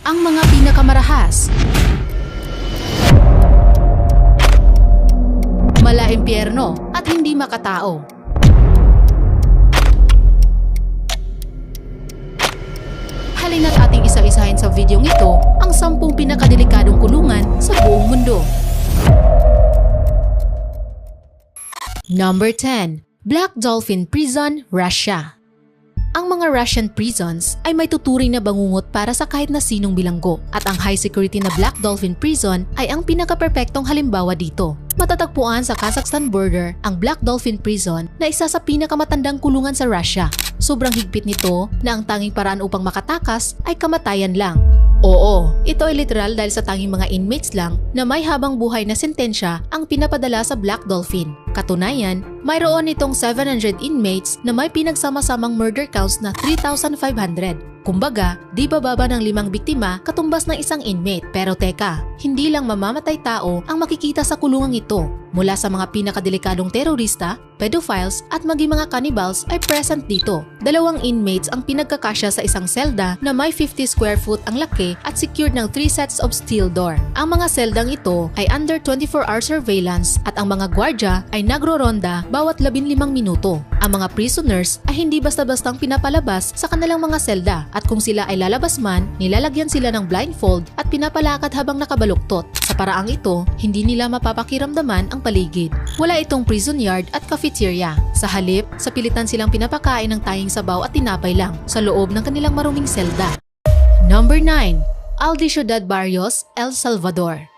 Ang mga pinakamarahas, mala-impyerno at hindi makatao. Halina't ating isa-isahin sa videong ito ang 10 pinakadelikadong kulungan sa buong mundo. Number 10. Black Dolphin Prison, Russia. Ang mga Russian prisons ay may tuturing na bangungot para sa kahit na sinong bilanggo at ang high security na Black Dolphin Prison ay ang pinaka-perpektong halimbawa dito. Matatagpuan sa Kazakhstan border ang Black Dolphin Prison na isa sa pinakamatandang kulungan sa Russia. Sobrang higpit nito na ang tanging paraan upang makatakas ay kamatayan lang. Oo, ito ay literal dahil sa tanging mga inmates lang na may habang buhay na sentensya ang pinapadala sa Black Dolphin. Katunayan, mayroon itong 700 inmates na may pinagsama-samang murder counts na 3,500. Kumbaga, di bababa ng 5 biktima katumbas ng isang inmate. Pero teka, hindi lang mamamatay tao ang makikita sa kulungang ito. Mula sa mga pinakadelikadong terorista, pedophiles at maging mga cannibals ay present dito. 2 inmates ang pinagkakasya sa isang selda na may 50 square foot ang laki at secured ng 3 sets of steel door. Ang mga seldang ito ay under 24-hour surveillance at ang mga gwardya ay nagro-ronda bawat 15 minuto. Ang mga prisoners ay hindi basta-bastang pinapalabas sa kanilang mga selda at kung sila ay lalabas man, nilalagyan sila ng blindfold at pinapalakad habang nakabaluktot. Sa paraang ito, hindi nila mapapakiramdaman ang paligid. Wala itong prison yard at cafeteria. Sa halip, sa pilitan silang pinapakain ng tayong sabaw at tinapay lang sa loob ng kanilang maruming selda. Number 9. Aldi Ciudad Barrios, El Salvador.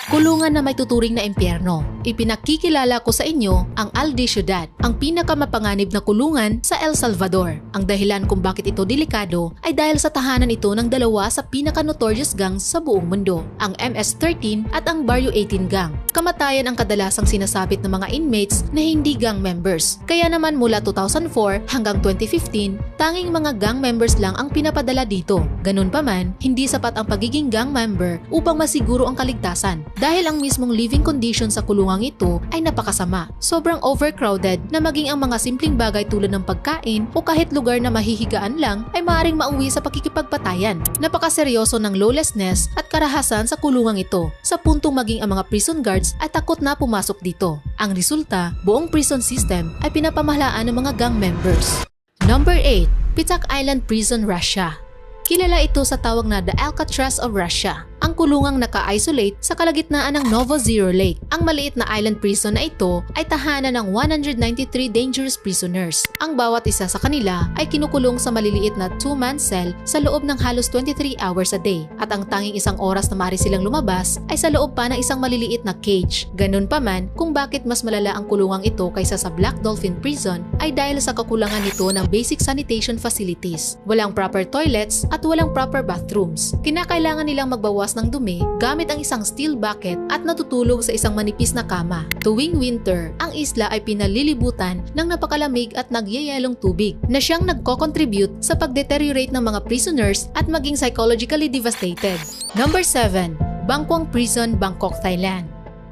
Kulungan na may tuturing na impyerno. Ipinakikilala ko sa inyo ang Aldi Ciudad, ang pinakamapanganib na kulungan sa El Salvador. Ang dahilan kung bakit ito delikado ay dahil sa tahanan ito ng 2 sa pinaka-notorious gangs sa buong mundo, ang MS-13 at ang Barrio 18 gang. Kamatayan ang kadalasang sinasabit ng mga inmates na hindi gang members. Kaya naman mula 2004 hanggang 2015, tanging mga gang members lang ang pinapadala dito. Ganun pa man, hindi sapat ang pagiging gang member upang masiguro ang kaligtasan. Dahil ang mismong living condition sa kulungang ito ay napakasama. Sobrang overcrowded na maging ang mga simpleng bagay tulad ng pagkain o kahit lugar na mahihigaan lang ay maaaring mauwi sa pakikipagpatayan. Napakaseryoso ng lawlessness at karahasan sa kulungang ito sa puntong maging ang mga prison guards ay takot na pumasok dito. Ang resulta, buong prison system ay pinapamahalaan ng mga gang members. Number 8. Pitak Island Prison, Russia. Kilala ito sa tawag na The Alcatraz of Russia, ang kulungang naka-isolate sa kalagitnaan ng Novozero Lake. Ang maliit na island prison na ito ay tahanan ng 193 dangerous prisoners. Ang bawat isa sa kanila ay kinukulong sa maliliit na 2-man cell sa loob ng halos 23 hours a day at ang tanging isang oras na maaari silang lumabas ay sa loob pa ng isang maliliit na cage. Ganun pa man, kung bakit mas malala ang kulungang ito kaysa sa Black Dolphin Prison ay dahil sa kakulangan nito ng basic sanitation facilities. Walang proper toilets at walang proper bathrooms. Kinakailangan nilang magbawas ng dumi gamit ang isang steel bucket at natutulog sa isang manipis na kama. Tuwing winter, ang isla ay pinalilibutan ng napakalamig at nagyayelong tubig na siyang nagko-contribute sa pag-deteriorate ng mga prisoners at maging psychologically devastated. Number 7. Bangkwang Prison, Bangkok, Thailand.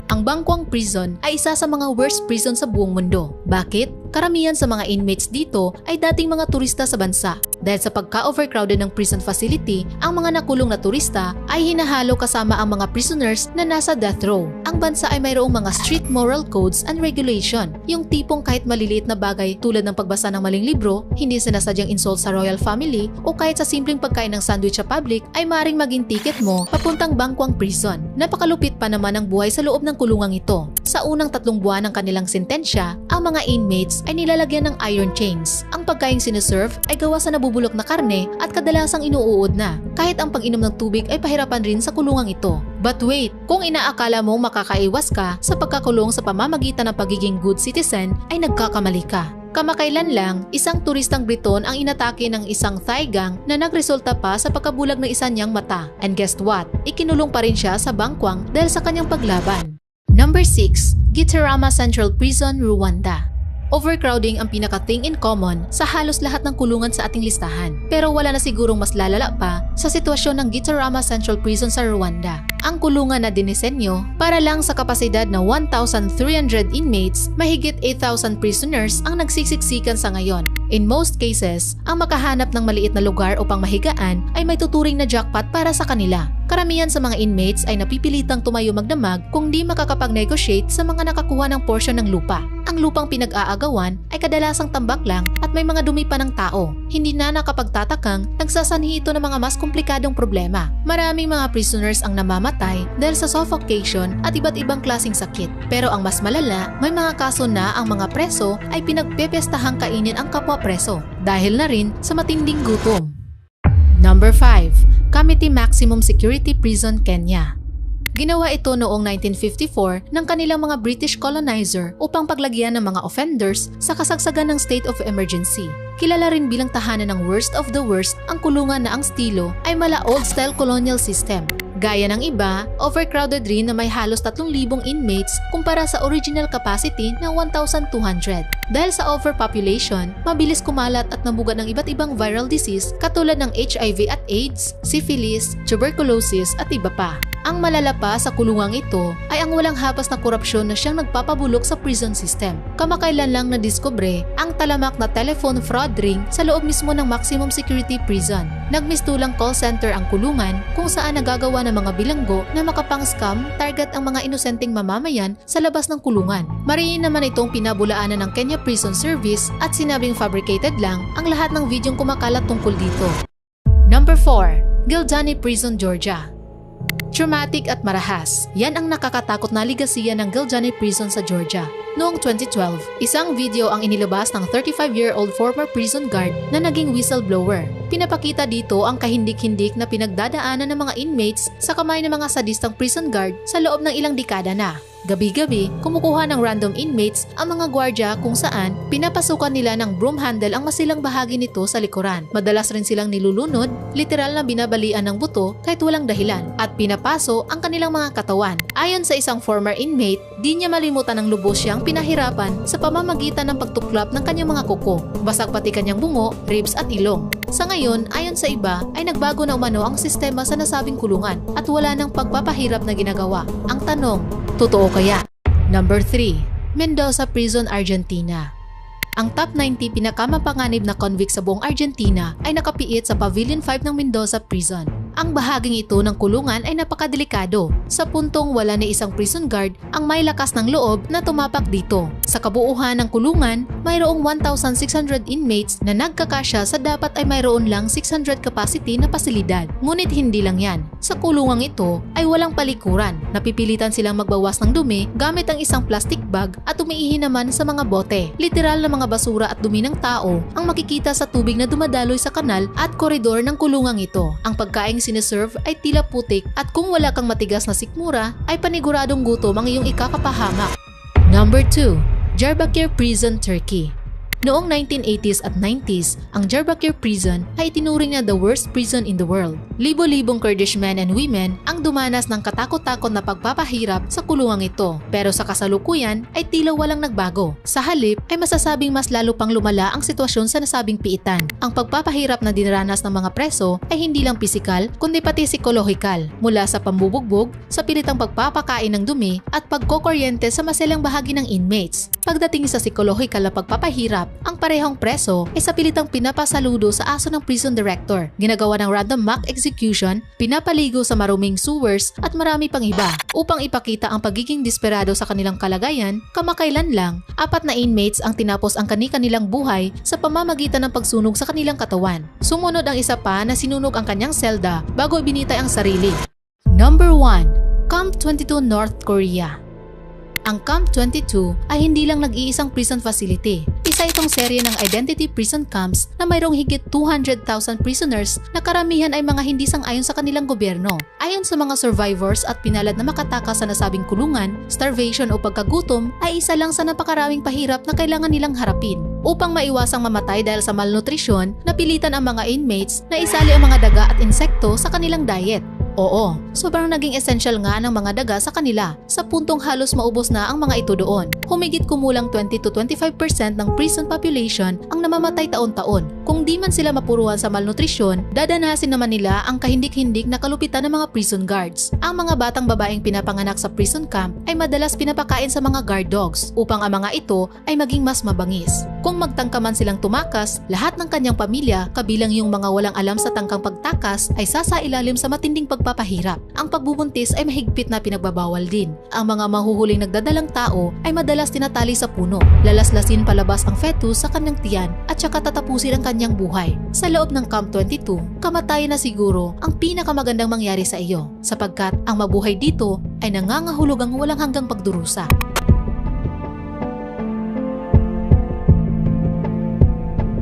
Ang Bangkwang Prison ay isa sa mga worst prison sa buong mundo. Bakit? Karamihan sa mga inmates dito ay dating mga turista sa bansa. Dahil sa pagka-overcrowded ng prison facility, ang mga nakulong na turista ay hinahalo kasama ang mga prisoners na nasa death row. Ang bansa ay mayroong mga strict moral codes and regulation. Yung tipong kahit maliliit na bagay tulad ng pagbasa ng maling libro, hindi sinasadyang insult sa royal family, o kahit sa simpleng pagkain ng sandwich sa public ay maring maging ticket mo papuntang Bangkwang Prison. Napakalupit pa naman ang buhay sa loob ng kulungang ito. Sa unang 3 buwan ng kanilang sentensya, ang mga inmates ay nilalagyan ng iron chains. Ang pagkaing sineserve ay gawa sa nabubulok na karne at kadalasang inuuod na. Kahit ang pag-inom ng tubig ay pahirapan rin sa kulungang ito. But wait, kung inaakala mo makakaiwas ka sa pagkakulong sa pamamagitan ng pagiging good citizen, ay nagkakamali ka. Kamakailan lang, isang turistang Briton ang inatake ng isang Thai gang na nagresulta pa sa pagkabulag ng isa niyang mata. And guess what? Ikinulong pa rin siya sa Bangkwang dahil sa kanyang paglaban. Number 6. Gitarama Central Prison, Rwanda. Overcrowding ang pinaka-thing in common sa halos lahat ng kulungan sa ating listahan. Pero wala na sigurong mas lalala pa sa sitwasyon ng Gitarama Central Prison sa Rwanda. Ang kulungan na dinisenyo para lang sa kapasidad na 1,300 inmates, mahigit 8,000 prisoners ang nagsisiksikan sa ngayon. In most cases, ang makahanap ng maliit na lugar upang mahigaan ay may tuturing na jackpot para sa kanila. Karamihan sa mga inmates ay napipilitang tumayo magdamag kung di makakapag-negotiate sa mga nakakuha ng porsyon ng lupa. Ang lupang pinag-aagawan ay kadalasang tambak lang at may mga dumi pa ng tao. Hindi na nakapagtatakang nagsasanhi ito ng mga mas komplikadong problema. Maraming mga prisoners ang namamatay dahil sa suffocation at iba't ibang klaseng sakit. Pero ang mas malala, may mga kaso na ang mga preso ay pinagpepestahang kainin ang kapwa preso dahil na rin sa matinding gutom. Number 5. Kamiti Maximum Security Prison, Kenya. Ginawa ito noong 1954 ng kanilang mga British colonizer upang paglagyan ng mga offenders sa kasagsagan ng state of emergency. Kilala rin bilang tahanan ng worst of the worst ang kulungan na ang estilo ay mala old-style colonial system. Gaya ng iba, overcrowded rin na may halos 3,000 inmates kumpara sa original capacity na 1,200. Dahil sa overpopulation, mabilis kumalat at namuga ng iba't ibang viral disease katulad ng HIV at AIDS, syphilis, tuberculosis at iba pa. Ang malala pa sa kulungang ito ay ang walang hapas na korupsyon na siyang nagpapabulok sa prison system. Kamakailan lang nadiskubre ang talamak na telephone fraud ring sa loob mismo ng maximum security prison. Nagmistulang call center ang kulungan kung saan nagagawa ng mga bilanggo na makapang-scam target ang mga inosenteng mamamayan sa labas ng kulungan. Mariin naman itong pinabulaanan ng Kenya Prison Service at sinabing fabricated lang ang lahat ng videong kumakalat tungkol dito. Number 4. Gildani Prison, Georgia. Traumatic at marahas. Yan ang nakakatakot na ligasiya ng Gildani Prison sa Georgia. Noong 2012, isang video ang inilabas ng 35-year-old former prison guard na naging whistleblower. Pinapakita dito ang kahindik-hindik na pinagdadaanan ng mga inmates sa kamay ng mga sadistang prison guard sa loob ng ilang dekada na. Gabi-gabi, kumukuha ng random inmates ang mga gwardya kung saan pinapasukan nila ng broom handle ang masilang bahagi nito sa likuran. Madalas rin silang nilulunod, literal na binabalian ng buto kahit walang dahilan, at pinapaso ang kanilang mga katawan. Ayon sa isang former inmate, di niya malimutan ng lubos siyang pinahirapan sa pamamagitan ng pagtuklap ng kanyang mga kuko, basag pati kanyang bungo, ribs at ilong. Sa ngayon, ayon sa iba, ay nagbago na umano ang sistema sa nasabing kulungan at wala nang pagpapahirap na ginagawa. Ang tanong, totoo kaya? Number 3. Mendoza Prison, Argentina. Ang top 90 pinakamapanganib na convict sa buong Argentina ay nakapiit sa Pavilion 5 ng Mendoza Prison. Ang bahaging ito ng kulungan ay napakadelikado sa puntong wala ni isang prison guard ang may lakas ng loob na tumapak dito. Sa kabuuhan ng kulungan, mayroong 1,600 inmates na nagkakasya sa dapat ay mayroon lang 600 capacity na pasilidad. Ngunit hindi lang yan. Sa kulungang ito ay walang palikuran. Napipilitan silang magbawas ng dumi gamit ang isang plastic bag at umiihi naman sa mga bote. Literal na mga basura at dumi ng tao ang makikita sa tubig na dumadaloy sa kanal at koridor ng kulungang ito. Ang pagkaing sineserve ay tila putik at kung wala kang matigas na sikmura ay paniguradong gutom ang iyong ikakapahamak. Number 2. Diyarbakir Prison, Turkey. Noong 1980s at 90s, ang Diyarbakir Prison ay itinuring na the worst prison in the world. Libo-libong Kurdish men and women ang dumanas ng katakot-takot na pagpapahirap sa kulungang ito. Pero sa kasalukuyan ay tila walang nagbago. Sa halip ay masasabing mas lalo pang lumala ang sitwasyon sa nasabing piitan. Ang pagpapahirap na dinaranas ng mga preso ay hindi lang pisikal kundi pati psikolohikal. Mula sa pambubugbog, sa pilitang pagpapakain ng dumi at pagkokuryente sa maselang bahagi ng inmates. Pagdating sa psikolohikal na pagpapahirap, ang parehong preso ay sa pilitang pinapasaludo sa aso ng prison director, ginagawa ng random mock execution, pinapaligo sa maruming sewers at marami pang iba. Upang ipakita ang pagiging desperado sa kanilang kalagayan, kamakailan lang, 4 na inmates ang tinapos ang kani-kanilang buhay sa pamamagitan ng pagsunog sa kanilang katawan. Sumunod ang isa pa na sinunog ang kanyang selda bago ibinitay ang sarili. Number 1. Camp 22, North Korea. Ang Camp 22 ay hindi lang nag-iisang prison facility. Isa itong serye ng identity prison camps na mayroong higit 200,000 prisoners na karamihan ay mga hindi sang-ayon sa kanilang gobyerno. Ayon sa mga survivors at pinalad na makatakas sa nasabing kulungan, starvation o pagkagutom ay isa lang sa napakaraming pahirap na kailangan nilang harapin. Upang maiwasang mamatay dahil sa malnutrisyon, napilitan ang mga inmates na isali ang mga daga at insekto sa kanilang diet. Oo, sobrang naging essential nga ng mga daga sa kanila sa puntong halos maubos na ang mga ito doon. Humigit kumulang 20 to 25% ng prison population ang namamatay taon-taon. Kung di man sila mapuruhan sa malnutrisyon, dadanasin naman nila ang kahindik-hindik na kalupitan ng mga prison guards. Ang mga batang babaeng pinapanganak sa prison camp ay madalas pinapakain sa mga guard dogs upang ang mga ito ay maging mas mabangis. Kung magtangka man silang tumakas, lahat ng kanyang pamilya, kabilang yung mga walang alam sa tangkang pagtakas, ay sasailalim sa matinding pagpapahirap. Ang pagbubuntis ay mahigpit na pinagbabawal din. Ang mga mahuhuling nagdadalang tao ay madalas tinatali sa puno. Lalaslasin palabas ang fetus sa kanyang tiyan at saka tatapusin ang kanyang buhay. Sa loob ng Camp 22, kamatayan na siguro ang pinakamagandang mangyari sa iyo sapagkat ang mabuhay dito ay nangangahulugang walang hanggang pagdurusa.